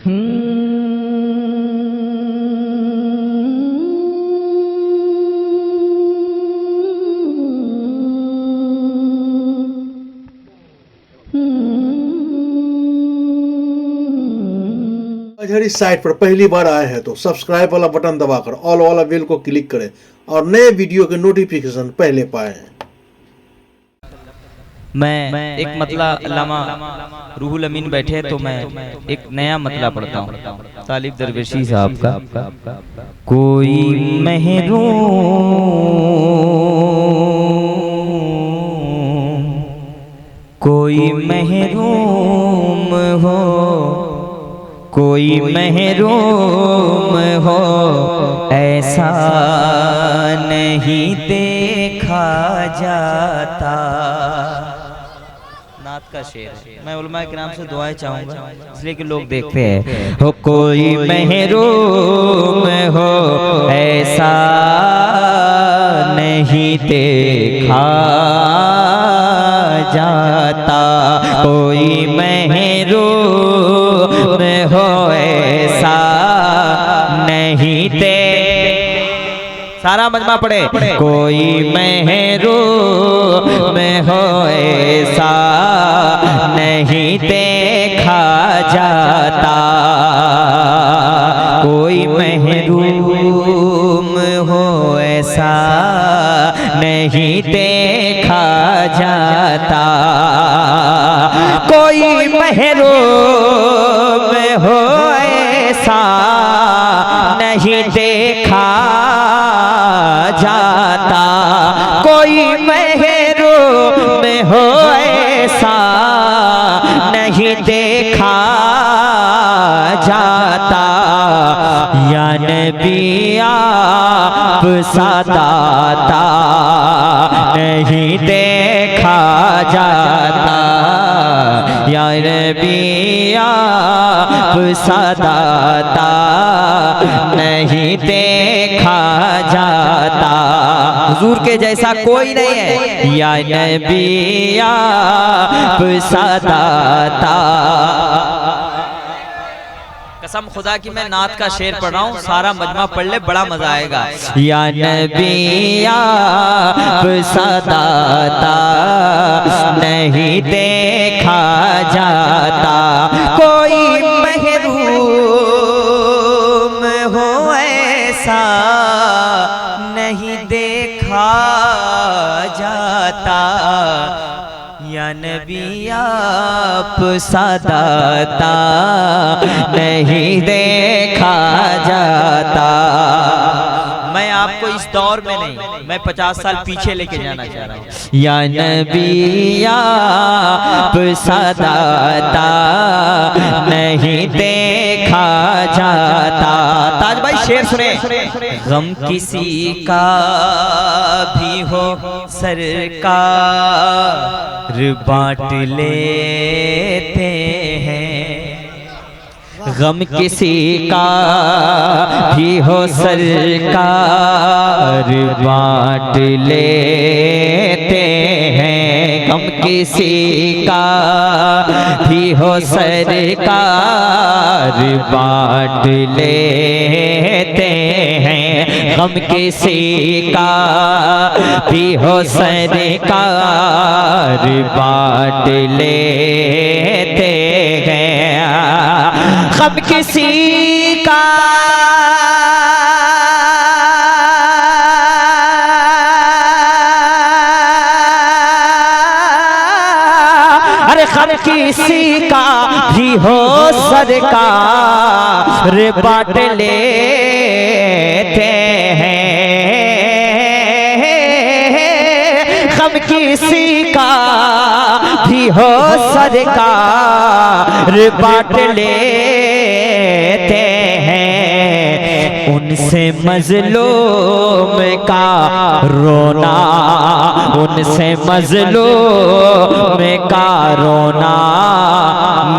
इस साइट पर पहली बार आए हैं तो सब्सक्राइब वाला बटन दबाकर ऑल वाला बेल को क्लिक करें और नए वीडियो के नोटिफिकेशन पहले पाएं। मैं एक मतला अल्लामा रूहुल अमीन बैठे तो मैं एक नया मतला पढ़ता हूँ तालिब दरवेशी साहब का। कोई महरूम हो, कोई महरूम हो, ऐसा नहीं देखा जाता। नात का शेर है। मैं उलमा के नाम से दुआएं चाहूंगा इसलिए कि लोग देखते हैं। हो कोई महरूम हो, ऐसा नहीं देखा जाता। कोई महरूम हो, ऐसा नहीं दे। सारा मजमा पढ़े। कोई महरूम हो, ऐसा नहीं देखा जाता। कोई महरूम हो, ऐसा नहीं देखा जाता। कोई महरूम हो, ऐसा नहीं देखा जाता। कोई महरूम हो, ऐसा नहीं देखा जाता। या नबी आप सादाता नहीं देखा जाता। या नबी आप सादाता नहीं देखा जाता। हुजूर के जैसा कोई नहीं है। या नबी आप सादाता। कसम खुदा की मैं नात का शेर पढ़ रहा हूँ, सारा मजमा पढ़ ले, बड़ा मजा आएगा। या नबी आप सादाता नहीं देखा जाता। कोई महरूम हो, ऐसा नहीं देखा जाता। या नबी आप सादाता नहीं देखा जाता। मैं आपको इस दौर में नहीं, मैं 50 साल पीछे लेके जाना चाह रहा हूँ। या नबी आप सादाता नहीं देखा जाता। ताज भाई शेर सुने। गम किसी का भी हो सरकार बांट लेते हैं। गम किसी का भी हो सरकार बांट लेते हैं। गम किसी का भी हो सरकार बांट लेते हैं। गम किसी का भी हो सरकार बांट लेते हैं। गम किसी का अरे गम किसी का भी हो सरकार बांट लेते हैं। गम किसी का भी हो सरकार बांट लेते हैं। उनसे मजलूम का रोना, उनसे मजलूम का रोना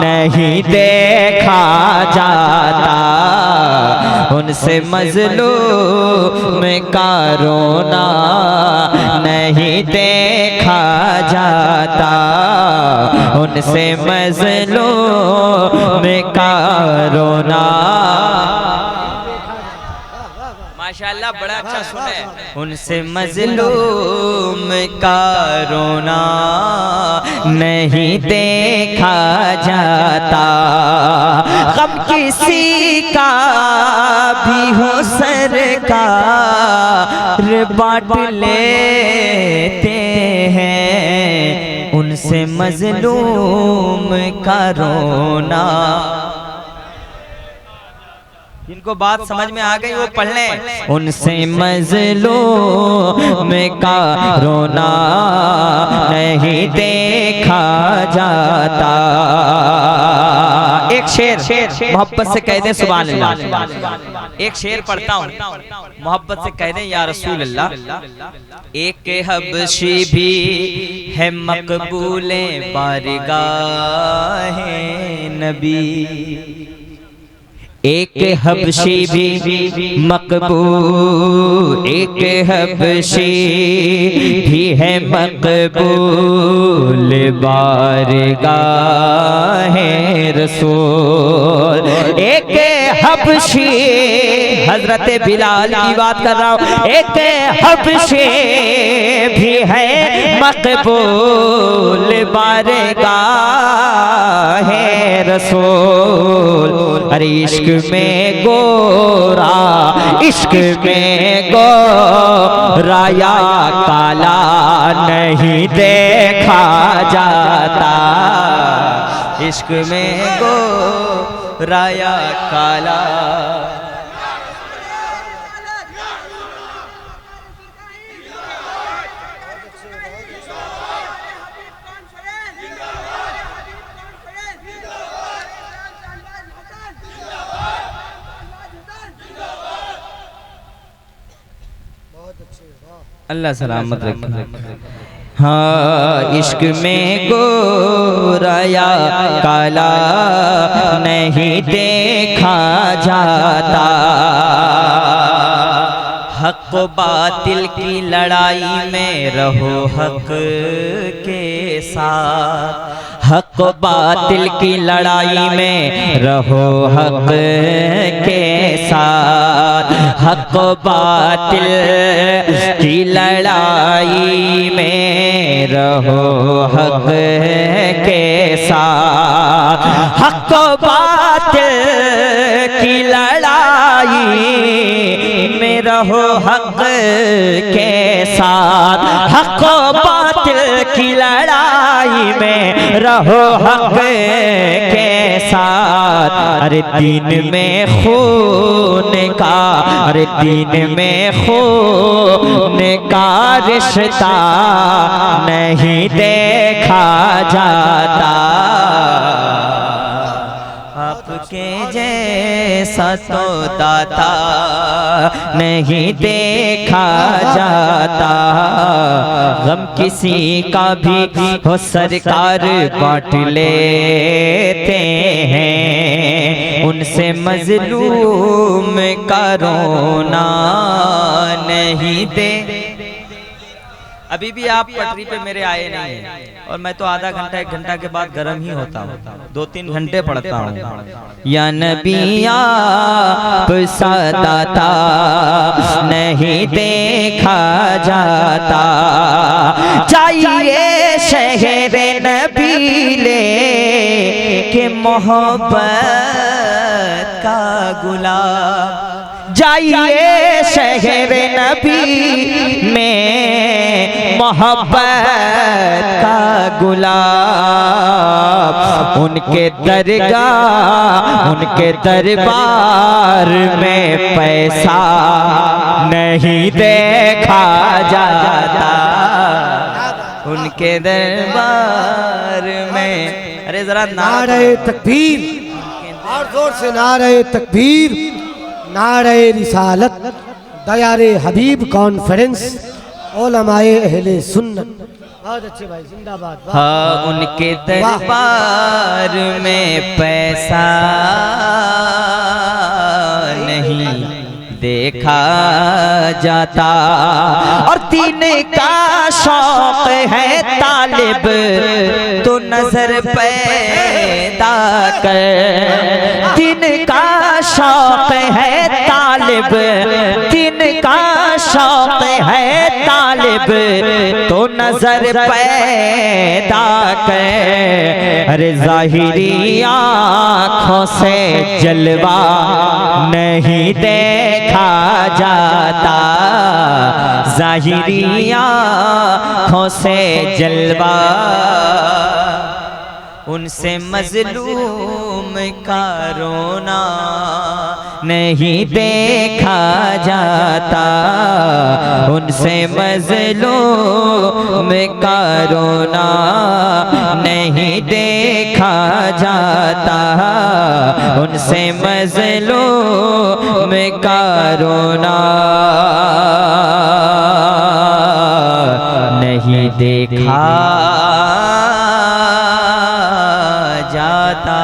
नहीं देखा जाता। उनसे मजलूम का रोना नहीं देखा जाता, उनसे मजलूम का रोना। माशाअल्लाह बड़ा अच्छा सुने। उनसे मजलूम का रोना नहीं देखा जाता, गम किसी का भी हो सरकार बांट लेते हैं, उनसे मजलूम का रोना। जिनको बात समझ में आ गई वो पढ़ लें। उनसे मजलूम का रोना नहीं देखा जाता। एक शेर मोहब्बत से कह दे सुभान अल्लाह। एक शेर पढ़ता हूँ, मोहब्बत से कह दे या रसूल अल्लाह। एक हबशी भी है मकबूले बारगाहे नबी, एक हबशी भी मकबूल, एक हबशी भी है मकबूल बारगाहे रसूल। एक हबशी, हजरत बिलाल की बात कर रहा हूँ, एक हबशी भी है मकबूल बारगाहे रसूल। अरे इश्क में गोरा, इश्क में गोरा या काला नहीं देखा जाता, इश्क में गोरा या काला। अल्लाह सलामत रखे। हाँ इश्क में गोरा या काला नहीं देखा जाता, हक बातिल की लड़ाई में रहो हक के साथ, हक बातिल की लड़ाई में रहो हक के साथ, हक बातिल की लड़ाई में रहो हक के साथ, हक बातिल की लड़ाई में रहो हक के साथ, हक बातिल की लड़ाई में रहो हक के साथ। अरे दीन में खून का, अरे दीन में खून का रिश्ता नहीं देखा जाता, आपके जैसा तो दाता नहीं देखा जाता, गम किसी का भी हो सरकार बांट लेते हैं, उनसे मजलूम का रोना नहीं दे। अभी भी आप पटरी पे मेरे आए नहीं हैं और मैं तो आधा घंटा 1 घंटा के बाद गर्म ही होता हूँ, 2-3 घंटे पढ़ता हूँ। या नबी आप सादाता नहीं देखा जाता, चाहिए शहर नबी ले के मोहब्बत का गुलाब, जाइए शहर नबी में मोहब्बत का गुलाब, उनके दरगाह उनके दरबार में पैसा नहीं देखा जाता, उनके दरबार में। अरे जरा नारे तकबीर, और जोर से नारे तकबीर, नारे रिसालत, दयारे हबीब कॉन्फ्रेंस, उलमाए अहले सुन्नत। बहुत अच्छे भाई, जिंदाबाद। हाँ उनके दरबार में पैसा नहीं देखा जाता। और दीन का शौक है तालिब तो नजर पैदा कर, दीन का शौक है तालिब, दीन का शौक है तालिब तो नजर पैदा कर। अरे ज़ाहिरी आँखों से जलवा नहीं देखा जाता, ज़ाहिरी आँखों से जलवा उनसे मजलूम का रोना नहीं देखा जाता, उनसे मजलूम का रोना नहीं देखा जाता, उनसे मजलूम का रोना नहीं देखा जाता।